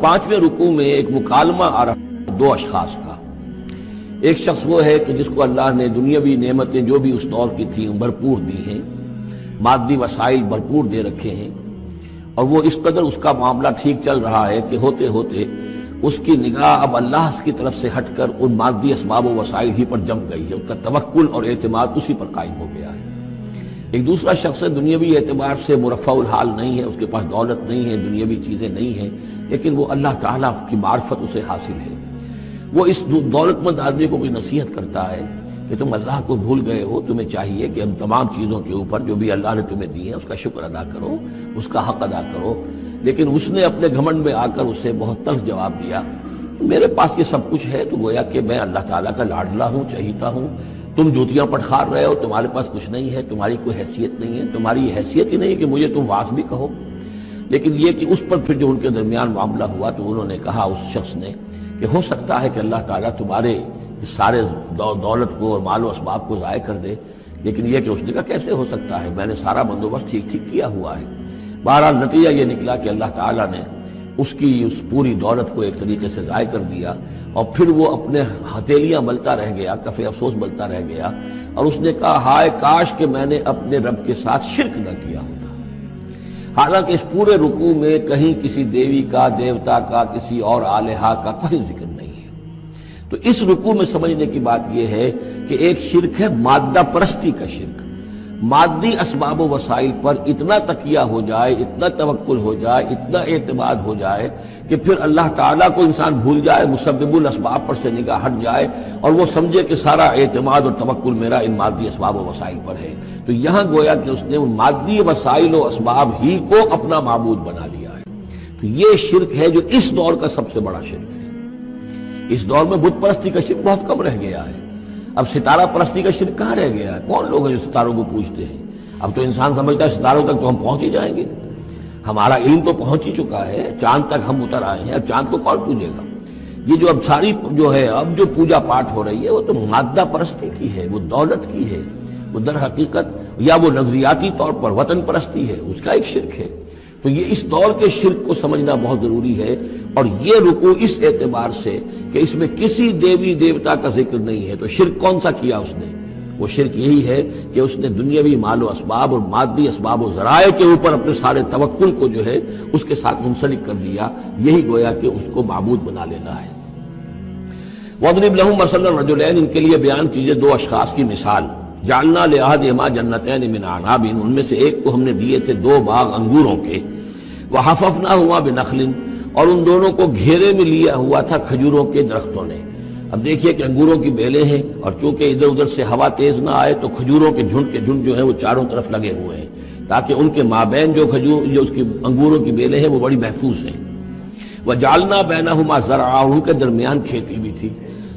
پانچویں رکوع میں ایک مکالمہ آ رہا دو اشخاص کا۔ ایک شخص وہ ہے کہ جس کو اللہ نے دنیاوی نعمتیں جو بھی اس دور کی تھیں بھرپور دی ہیں، مادی وسائل بھرپور دے رکھے ہیں، اور وہ اس قدر اس کا معاملہ ٹھیک چل رہا ہے کہ ہوتے ہوتے اس کی نگاہ اب اللہ کی طرف سے ہٹ کر ان مادی اسباب و وسائل ہی پر جم گئی ہے، اس کا توکل اور اعتماد اسی پر قائم ہو گیا ہے۔ ایک دوسرا شخص دنیاوی اعتبار سے مرفع الحال نہیں ہے، اس کے پاس دولت نہیں ہے، دنیاوی چیزیں نہیں ہیں، لیکن وہ اللہ تعالیٰ کی معرفت اسے حاصل ہے۔ وہ اس دولت مند آدمی کو کوئی نصیحت کرتا ہے کہ تم اللہ کو بھول گئے ہو، تمہیں چاہیے کہ ہم تمام چیزوں کے اوپر جو بھی اللہ نے تمہیں دی ہے اس کا شکر ادا کرو، اس کا حق ادا کرو۔ لیکن اس نے اپنے گھمنڈ میں آ کر اسے بہت تلخ جواب دیا، میرے پاس یہ سب کچھ ہے، تو گویا کہ میں اللہ تعالیٰ کا لاڈلا ہوں، چہیتا ہوں، تم جوتیاں پٹخار رہے ہو، تمہارے پاس کچھ نہیں ہے، تمہاری کوئی حیثیت نہیں ہے، تمہاری یہ حیثیت ہی نہیں ہے کہ مجھے تم واعظ بھی کہو۔ لیکن یہ کہ اس پر پھر جو ان کے درمیان معاملہ ہوا تو انہوں نے کہا، اس شخص نے، کہ ہو سکتا ہے کہ اللہ تعالیٰ تمہارے اس سارے دولت کو اور مال و اسباب کو ضائع کر دے، لیکن یہ کہ اس نے کہا کیسے ہو سکتا ہے، میں نے سارا بندوبست ٹھیک کیا ہوا ہے۔ بہرحال نتیجہ یہ نکلا کہ اللہ تعالیٰ نے اس کی اس پوری دولت کو ایک طریقے سے ضائع کر دیا، اور پھر وہ اپنے ہتھیلیاں ملتا رہ گیا، کف افسوس ملتا رہ گیا، اور اس نے کہا ہائے کاش کہ میں نے اپنے رب کے ساتھ شرک نہ کیا ہوتا۔ حالانکہ اس پورے رکوع میں کہیں کسی دیوی کا، دیوتا کا، کسی اور الہہ کا کوئی ذکر نہیں ہے۔ تو اس رکوع میں سمجھنے کی بات یہ ہے کہ ایک شرک ہے مادہ پرستی کا شرک، مادی اسباب و وسائل پر اتنا تکیہ ہو جائے، اتنا توکل ہو جائے، اتنا اعتماد ہو جائے کہ پھر اللہ تعالیٰ کو انسان بھول جائے، مسبب الاسباب پر سے نگاہ ہٹ جائے، اور وہ سمجھے کہ سارا اعتماد اور توکل میرا ان مادی اسباب و وسائل پر ہے۔ تو یہاں گویا کہ اس نے ان مادی وسائل و اسباب ہی کو اپنا معبود بنا لیا ہے۔ تو یہ شرک ہے جو اس دور کا سب سے بڑا شرک ہے۔ اس دور میں بت پرستی کا شرک بہت کم رہ گیا ہے، اب ستارہ پرستی کا شرک کہاں رہ گیا ہے؟ کون لوگ ہیں جو ستاروں کو پوجتے ہیں؟ اب تو انسان سمجھتا ہے ستاروں تک تو ہم پہنچ ہی جائیں گے، ہمارا علم تو پہنچ ہی چکا ہے، چاند تک ہم اتر آئے ہیں، اب چاند کو کون پوجے گا؟ یہ جو اب ساری جو ہے اب جو پوجا پاٹ ہو رہی ہے وہ تو مادہ پرستی کی ہے، وہ دولت کی ہے، وہ در حقیقت یا وہ نظریاتی طور پر وطن پرستی ہے، اس کا ایک شرک ہے۔ تو یہ اس دور کے شرک کو سمجھنا بہت ضروری ہے، اور یہ رکوع اس اعتبار سے کہ اس میں کسی دیوی دیوتا کا ذکر نہیں ہے۔ تو شرک کون سا کیا اس نے؟ وہ شرک یہی ہے کہ اس نے دنیاوی مال و اسباب اور مادی اسباب و ذرائع کے اوپر اپنے سارے توکل کو جو ہے اس کے ساتھ منسلک کر دیا، یہی گویا کہ اس کو معبود بنا لینا ہے۔ وَاضْرِبْ لَهُم مَثَلًا رَجُلَيْنِ، ان کے لیے بیان کیجئے دو اشخاص کی مثال۔ جعلنا لأحدهما جنتين من اعناب، ان میں سے ایک کو ہم نے دیے تھے دو باغ انگوروں کے، وحففناهما بنخل، اور ان دونوں کو گھیرے میں لیا ہوا تھا کھجوروں کے درختوں نے۔ اب دیکھیے کہ انگوروں کی بیلیں ہیں، اور چونکہ ادھر ادھر سے ہوا تیز نہ آئے تو کھجوروں کے جھنڈ جو ہیں وہ چاروں طرف لگے ہوئے ہیں، تاکہ ان کے مابین جو اس کی انگوروں کی بیلیں ہیں وہ بڑی محفوظ ہیں۔ وجعلنا بینہما زرعا، ان کے درمیان کھیتی بھی تھی،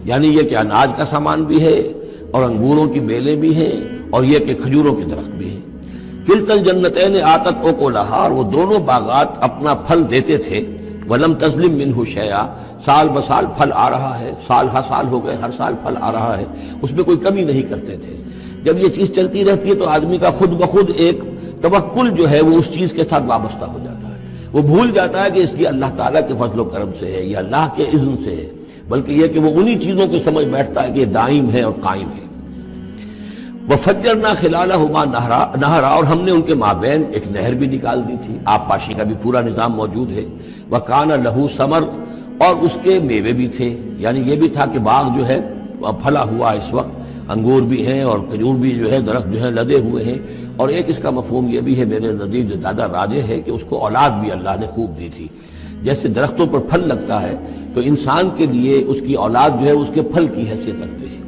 یعنی یہ کہ اناج کا سامان بھی ہے اور انگوروں کی بیلیں بھی ہیں، اور یہ کہ کھجوروں کے درخت بھی ہیں۔ کلتا الجنتین آتت اکلہا، اور وہ دونوں باغات اپنا پھل دیتے تھے، ولم تظلم منہ شیئا، سال بسال پھل آ رہا ہے، سال ہر سال ہو گئے، ہر سال پھل آ رہا ہے، اس میں کوئی کمی نہیں کرتے تھے۔ جب یہ چیز چلتی رہتی ہے تو آدمی کا خود بخود ایک توکل جو ہے وہ اس چیز کے ساتھ وابستہ ہو جاتا ہے، وہ بھول جاتا ہے کہ اس کی اللہ تعالیٰ کے فضل و کرم سے ہے یا اللہ کے اذن سے ہے، بلکہ یہ کہ وہ انہی چیزوں کو سمجھ بیٹھتا ہے کہ یہ دائم ہے اور قائم ہے۔ وَفَجَّرْنَا خِلَالَهُمَا نَهْرًا، اور ہم نے ان کے مابین ایک نہر بھی نکال دی تھی، آب پاشی کا بھی پورا نظام موجود ہے۔ وَكَانَ لَهُ ثَمَرٌ، اور اس کے میوے بھی تھے، یعنی یہ بھی تھا کہ باغ جو ہے پھلا ہوا اس وقت، انگور بھی ہیں اور کھجور بھی جو ہے درخت جو ہے لدے ہوئے ہیں۔ اور ایک اس کا مفہوم یہ بھی ہے میرے نزدیک جو زیادہ راجح ہے کہ اس کو اولاد بھی اللہ نے خوب دی تھی۔ جیسے درختوں پر پھل لگتا ہے تو انسان کے لیے اس کی اولاد جو ہے اس کے پھل کی حیثیت رکھتے ہیں،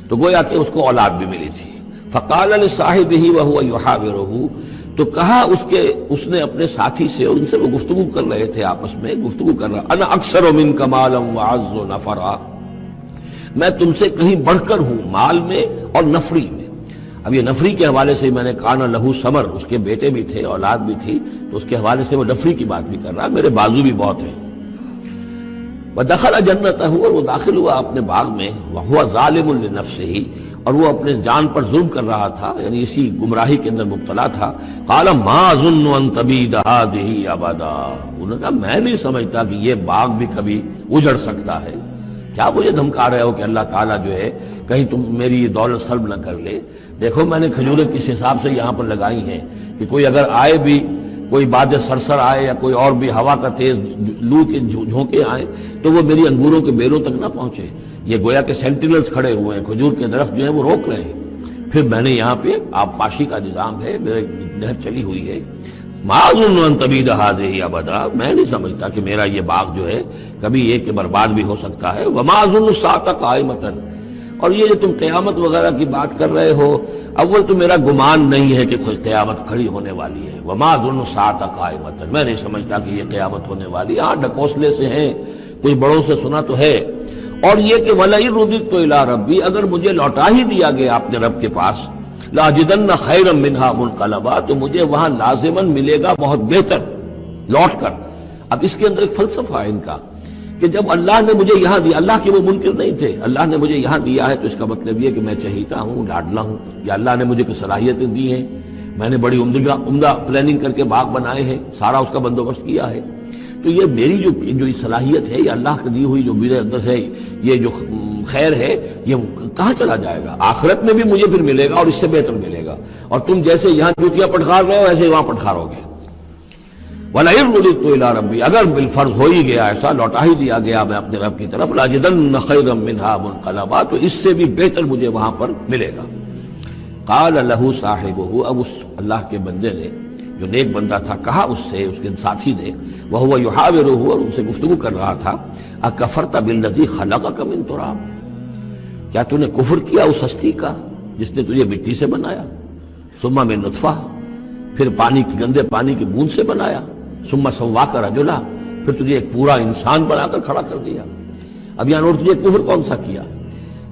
تو گویا کہ اس کو اولاد بھی ملی تھی۔ فقال لصاحبہ وہو یحاورہ، تو کہا اس نے اپنے ساتھی سے، اور ان سے وہ گفتگو کر رہے تھے، آپس میں گفتگو کر رہا، انا اکثر منک مالا واعز نفرا، میں تم سے کہیں بڑھ کر ہوں مال میں اور نفری میں۔ اب یہ نفری کے حوالے سے میں نے کان لہو ثمر، اس کے بیٹے بھی تھے، اولاد بھی تھی، تو اس کے حوالے سے وہ نفری کی بات بھی کر رہا، میرے بازو بھی بہت ہیں۔ وَدَخَلَ جَنَّتَهُ، اور وہ داخل ہوا اپنے باغ میں، وَهُوَ ظَالِمٌ لِنَفْسِهِ، اور وہ اپنے جان پر ظلم کر رہا تھا، یعنی اسی گمراہی کے اندر مبتلا تھا. قال ما اظن ان تبید هذه ابدا، انہوں نے کہا میں نہیں سمجھتا کہ یہ باغ بھی کبھی اجڑ سکتا ہے. کیا مجھے دھمکا رہے ہو کہ اللہ تعالیٰ جو ہے کہیں تم میری یہ دولت سلب نہ کر لے؟ دیکھو میں نے کھجوریں کس حساب سے یہاں پر لگائی ہیں کہ کوئی اگر آئے بھی، کوئی باد سرسر آئے یا کوئی اور بھی ہوا کا تیز لو کے جھونکے آئیں تو وہ میری انگوروں کے بیروں تک نہ پہنچے. یہ گویا کہ سینٹینلز کھڑے ہوئے ہیں، کھجور کے درخت جو ہیں وہ روک رہے ہیں. پھر میں نے یہاں پہ آبپاشی کا نظام ہے، میرے نہر چلی ہوئی ہے. ما اظن ان تبید هذه ابدا، میں نہیں سمجھتا کہ میرا یہ باغ جو ہے کبھی یہ کہ برباد بھی ہو سکتا ہے. وما اظن الساعة قائمة، اور یہ جو تم قیامت وغیرہ کی بات کر رہے ہو، اول تو میرا گمان نہیں ہے کہ کوئی قیامت کھڑی ہونے والی ہے. وما اظن الساعة قائمة، میں نہیں سمجھتا کہ یہ قیامت ہونے والی ہے. ہاں ڈھکوسلے سے ہیں، کچھ بڑوں سے سنا تو ہے. اور یہ کہ وَلَئِن رُدِدتُّ إِلَىٰ رَبِّي، اگر مجھے لوٹا ہی دیا گیا اپنے رب کے پاس، لَأَجِدَنَّ خَيْرًا مِّنْهَا مُنْقَلَبًا، تو مجھے وہاں لازماً ملے گا بہت بہتر لوٹ کر. اب اس کے اندر ایک فلسفہ ہے ان کا کہ جب اللہ نے مجھے یہاں دیا، اللہ کے وہ منکر نہیں تھے، اللہ نے مجھے یہاں دیا ہے تو اس کا مطلب یہ کہ میں چہیتا ہوں، لاڈلا ہوں، یا اللہ نے مجھے کچھ صلاحیتیں دی ہیں، میں نے بڑی عمدہ پلاننگ کر کے باغ بنائے ہیں، سارا اس کا بندوبست کیا ہے. تو یہ میری جو صلاحیت ہے، یہ اللہ کی دی ہوئی جو میرے اندر ہے، یہ جو خیر ہے، یہ کہاں چلا جائے گا؟ آخرت میں بھی مجھے پھر ملے گا اور اس سے بہتر ملے گا. اور تم جیسے یہاں جوتیاں پٹخار رہے ہو ایسے وہاں پٹخارو گے. وَلَئِن رُدِدتُّ إِلَىٰ رَبِّي، اگر بالفرض ہو ہی گیا ایسا، لوٹا ہی دیا گیا میں اپنے رب کی طرف، لَأَجِدَنَّ خَيْرًا مِّنْهَا مُنْقَلَبًا، تو اس سے بھی بہتر مجھے وہاں پر ملے گا. قَالَ لَهُ صَاحِبُهُ، اب اس اللہ کے بندے نے جو نیک بندہ تھا کہا اس سے، اس کے ساتھی نے، وَهُوَ يُحَاوِرُهُ، اور ان سے گفتگو کر رہا تھا، أَكَفَرْتَ بِالَّذِي خَلَقَكَ مِن تُرَابٍ، کیا تو نے کفر کیا اس ہستی کا جس نے تجھے مٹی سے بنایا، ثم من نطفہ، پھر پانی کی گندے پانی کی بوند سے بنایا، ثم سواک رجلا، پھر تجھے ایک پورا انسان بنا کر کھڑا کر دیا. اب یہاں اور تجھے کفر کون سا کیا؟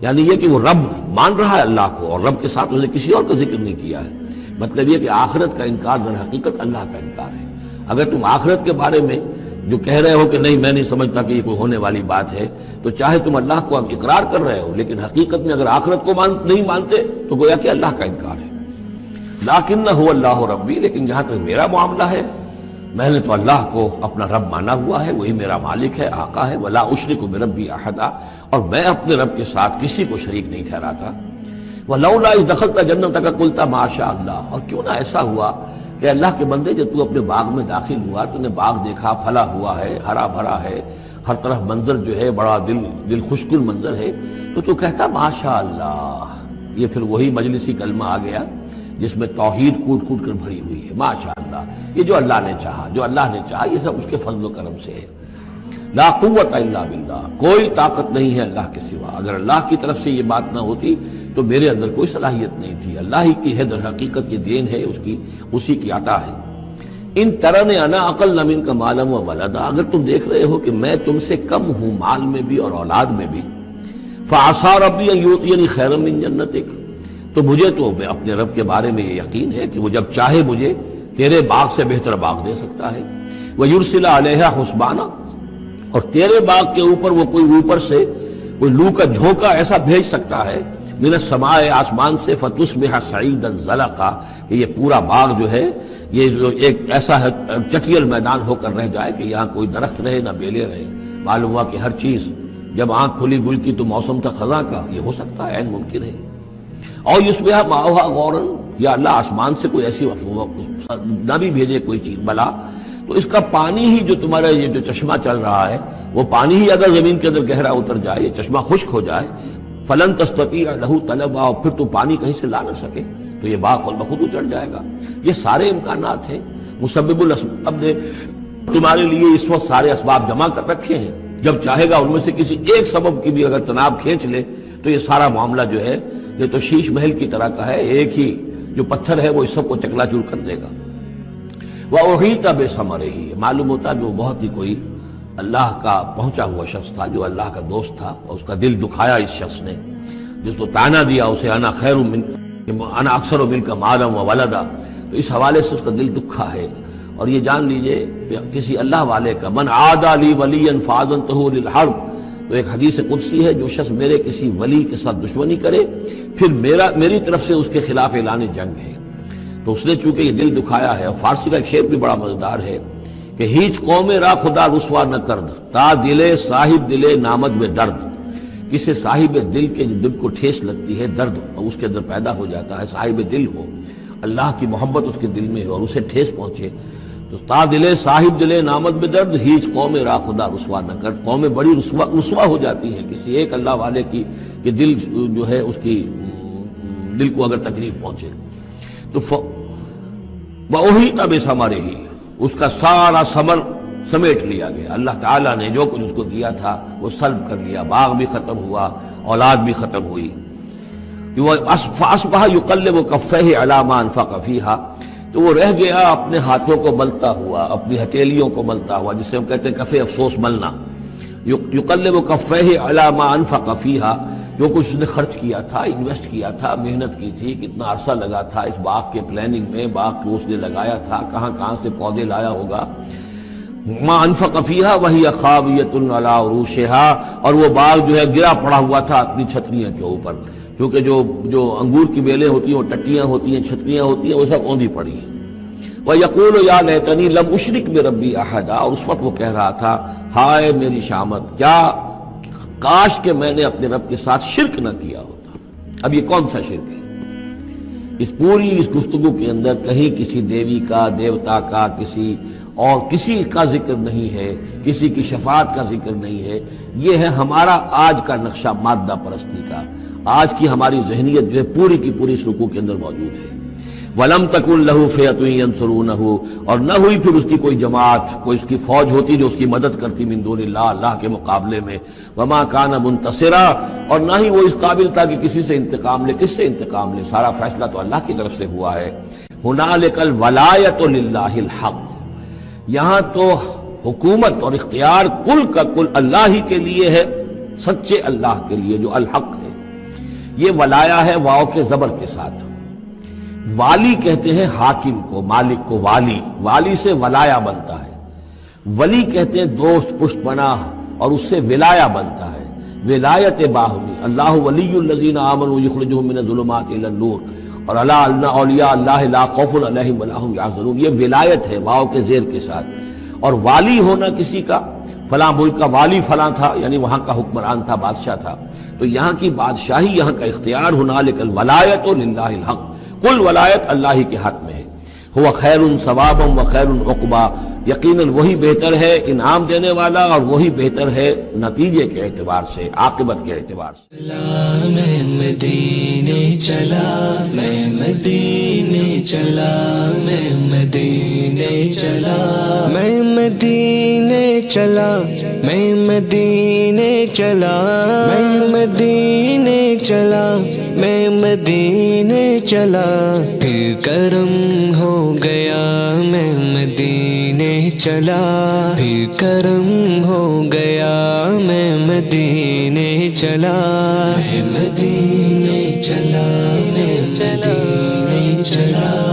یعنی یہ کہ وہ رب مان رہا ہے اللہ کو اور رب کے ساتھ اس نے کسی اور کا ذکر نہیں کیا ہے. مطلب یہ کہ آخرت کا انکار در حقیقت اللہ کا انکار ہے. اگر تم آخرت کے بارے میں جو کہہ رہے ہو کہ نہیں میں نہیں سمجھتا کہ یہ کوئی ہونے والی بات ہے، تو چاہے تم اللہ کو اب اقرار کر رہے ہو لیکن حقیقت میں اگر آخرت کو نہیں مانتے تو گویا کہ اللہ کا انکار ہے. لَٰكِنَّهُ اللَّهُ رَبِّي، لیکن جہاں تک میرا معاملہ ہے میں نے تو اللہ کو اپنا رب مانا ہوا ہے، وہی میرا مالک ہے، آقا ہے. وَلَا أُشْرِكُ بِرَبِّي أَحَدًا، اور میں اپنے رب کے ساتھ کسی کو شریک نہیں ٹھہراتا. وَلَوْلَا إِذْ دَخَلْتَ جَنَّتَكَ قُلْتَ مَا شَاءَ اللَّهُ، اور کیوں نہ ایسا ہوا کہ اللہ کے بندے جب تو اپنے باغ میں داخل ہوا، تو نے باغ دیکھا پھلا ہوا ہے، ہرا بھرا ہے، ہر طرف منظر جو ہے بڑا دل خوشگل منظر ہے، تو کہتا ما شاء اللہ. یہ پھر وہی مجلسی کلمہ آ گیا جس میں توحید کوٹ کوٹ کر بھری ہوئی ہے. ما شاء اللہ، یہ جو اللہ نے چاہا، جو اللہ نے چاہا، یہ سب اس کے فضل و کرم سے ہے. لا قوت الا باللہ، کوئی طاقت نہیں ہے اللہ کے سوا. اگر اللہ کی طرف سے یہ بات نہ ہوتی تو میرے اندر کوئی صلاحیت نہیں تھی. اللہ ہی کی ہے، در حقیقت یہ دین ہے اس کی، اسی کی عطا ہے. ان ترن انا اقل منک مالا و ولدا، اگر تم دیکھ رہے ہو کہ میں تم سے کم ہوں مال میں بھی اور اولاد میں بھی، فعسى ربی ان یؤتینی خیرا من جنتک، تو مجھے تو اپنے رب کے بارے میں یہ یقین ہے کہ وہ جب چاہے مجھے تیرے باغ سے بہتر باغ دے سکتا ہے. وَيُرْسِلَ عَلَيْهَا حُسْبَانًا، اور تیرے باغ کے اوپر وہ کوئی اوپر سے کوئی لو کا جھونکا ایسا بھیج سکتا ہے، من السماء، آسمان سے، فَتُصْبِحَ صَعِيدًا زَلَقًا، کہ یہ پورا باغ جو ہے یہ جو ایک ایسا چٹیل میدان ہو کر رہ جائے کہ یہاں کوئی درخت رہے نہ بیلے رہے. معلوم ہوا کہ ہر چیز جب آنکھ کھلی گل کی تو موسم تھا خزاں کا، یہ ہو سکتا ہے، عین ممکن ہے. اور یصبح ماؤہا غوراً، یا اللہ آسمان سے کوئی ایسی نہ بھی بھیجے کوئی چیز بلا، تو اس کا پانی ہی جو تمہارا یہ جو چشمہ چل رہا ہے، وہ پانی ہی اگر زمین کے اندر گہرا اتر جائے، یہ چشمہ خشک ہو جائے، فلن تستطیع لہ طلبا، اور پھر تو پانی کہیں سے لا نہ سکے تو یہ باغ خود بخود اجڑ جائے گا. یہ سارے امکانات ہیں. مسبب الاسباب نے تمہارے لیے اس وقت سارے اسباب جمع کر رکھے ہیں، جب چاہے گا ان میں سے کسی ایک سبب کی بھی اگر تناب کھینچ لے تو یہ سارا معاملہ جو ہے یہ تو شیش محل کی طرح کا ہے، ایک ہی جو پتھر ہے وہ اس سب کو چکلا چور کر دے گا. وَأُحِيطَ بِثَمَرِهِ، معلوم ہوتا ہے کہ وہ بہت ہی کوئی اللہ کا پہنچا ہوا شخص تھا، جو اللہ کا دوست تھا، اور اس کا دل دکھایا اس شخص نے، جس کو تانا دیا اسے انا خیر من انا اکثر منک مالا و ولدا، تو اس حوالے سے اس کا دل دکھا ہے. اور یہ جان لیجئے کسی اللہ والے کا، من عادى لي وليا فاذنته للحرب، تو ایک حدیث قدسی ہے، جو شخص میرے کسی ولی کے ساتھ دشمنی کرے پھر میری طرف سے اس کے خلاف اعلان جنگ ہے۔ تو اس نے چونکہ یہ دل دکھایا ہے، اور فارسی کا ایک شعر بھی بڑا مزیدار ہے کہ ہیچ قوم را خدا رسوا نہ کرد، تا دلے صاحب دلے نامد میں درد۔ کسی صاحب دل کے دل کو ٹھیس لگتی ہے، درد اس کے اندر پیدا ہو جاتا ہے، صاحب دل ہو، اللہ کی محبت اس کے دل میں ہو اور اسے ٹھیس پہنچے، تو تا دلے صاحب دلے نامد میں درد، ہیچ قوم را خدا رسوا نہ کر۔ قومیں بڑی رسوا ہو جاتی ہیں کسی ایک اللہ والے کی کہ دل جو ہے اس کی دل کو اگر تکلیف پہنچے تو وہی تب اس ہمارے ہی اس کا سارا ثمر سمیٹ لیا گیا۔ اللہ تعالیٰ نے جو کچھ اس کو دیا تھا وہ سلب کر لیا، باغ بھی ختم ہوا، اولاد بھی ختم ہوئی۔ فَأَصْبَحَ يُقَلِّبُ كَفَّيْهِ عَلَى مَا أَنفَقَ فِيهَا، تو وہ رہ گیا اپنے ہاتھوں کو ملتا ہوا، اپنی ہتھیلیوں کو ملتا ہوا، جسے ہم کہتے ہیں کفِ افسوس ملنا۔ يُقَلِّبُ كَفَّيْهِ عَلَى مَا أَنفَقَ فِيهَا، جو کچھ اس نے خرچ کیا تھا، انویسٹ کیا تھا، محنت کی تھی، کتنا عرصہ لگا تھا اس باغ کے پلاننگ میں، باغ کو اس نے لگایا تھا، کہاں کہاں سے پودے لایا ہوگا۔ ما انفق فیہا وہی خاویۃ علی عروشہا، اور وہ باغ جو ہے گرا پڑا ہوا تھا اپنی چھتریاں کے اوپر، کیونکہ جو انگور کی بیلیں ہوتی ہیں، وہ ٹٹیاں ہوتی ہیں، چھتریاں ہوتی ہیں، وہ سب اوندھی پڑی ہیں۔ وَيَقُولُ يَا لَيْتَنِي لَمْ أُشْرِكْ بِرَبِّي أَحَدًا، اور اس وقت وہ کہہ رہا تھا ہائے میری شامت، کیا کاش کہ میں نے اپنے رب کے ساتھ شرک نہ کیا ہوتا۔ اب یہ کون سا شرک ہے؟ اس پوری اس گفتگو کے اندر کہیں کسی دیوی کا، دیوتا کا، کسی کا ذکر نہیں ہے، کسی کی شفاعت کا ذکر نہیں ہے۔ یہ ہے ہمارا آج کا نقشہ مادہ پرستی کا، آج کی ہماری ذہنیت جو ہے پوری کی پوری اس رکوع کے اندر موجود ہے۔ وَلَمْ تَكُنْ لَهُ فِئَةٌ يَنْصُرُونَهُ، اور نہ ہوئی پھر اس کی کوئی جماعت، کوئی اس کی فوج ہوتی جو اس کی مدد کرتی من دون اللہ، اللہ کے مقابلے میں۔ وَمَا كَانَ مُنْتَصِرًا، اور نہ ہی وہ اس قابل تھا کہ کسی سے انتقام لے۔ کس سے انتقام لے؟ سارا فیصلہ تو اللہ کی طرف سے ہوا ہے۔ هُنَالِكَ الْوَلَایَةُ لِلَّهِ الْحَقِّ، یہاں تو حکومت اور اختیار کل کا کل اللہ ہی کے لیے ہے، سچے اللہ کے لیے جو الحق ہے۔ یہ ولایا ہے واو کے زبر کے ساتھ۔ والی کہتے ہیں حاکم کو، مالک کو والی، والی سے ولایا بنتا ہے۔ ولی کہتے ہیں دوست، پشت پناہ، اور اس سے ولایا بنتا ہے۔ ولایت باہمی، اللہ ولی الذین آمنوا یخرجہم من الظلمات الی النور، اور الا ان اولیاء اللہ لا خوف علیہم ولا هم یحزنون، یہ ولایت ہے واو کے زیر کے ساتھ۔ اور والی ہونا کسی کا، فلاں ملک کا والی فلاں تھا، یعنی وہاں کا حکمران تھا، بادشاہ تھا، تو یہاں کی بادشاہی، یہاں کا اختیار، هنالک الولایۃ للہ الحق، کل ولایت اللہ ہی کے حق میں ہے۔ ہوا خیر ثوابا و خیر عقبا، یقیناً وہی بہتر ہے انعام دینے والا، اور وہی بہتر ہے نتیجے کے اعتبار سے، عاقبت کے اعتبار سے۔ میں مدینے چلا، میں مدینے چلا، میں مدینے چلا، میں مدینے چلا، میں مدینے چلا، میں مدینے چلا، میں مدینے چلا، پھر کرم ہو گیا، میں مدینے چلا، پھر کرم ہو گیا، میں مدینے چلا، میں مدینے چلا، میں مدینے چلا۔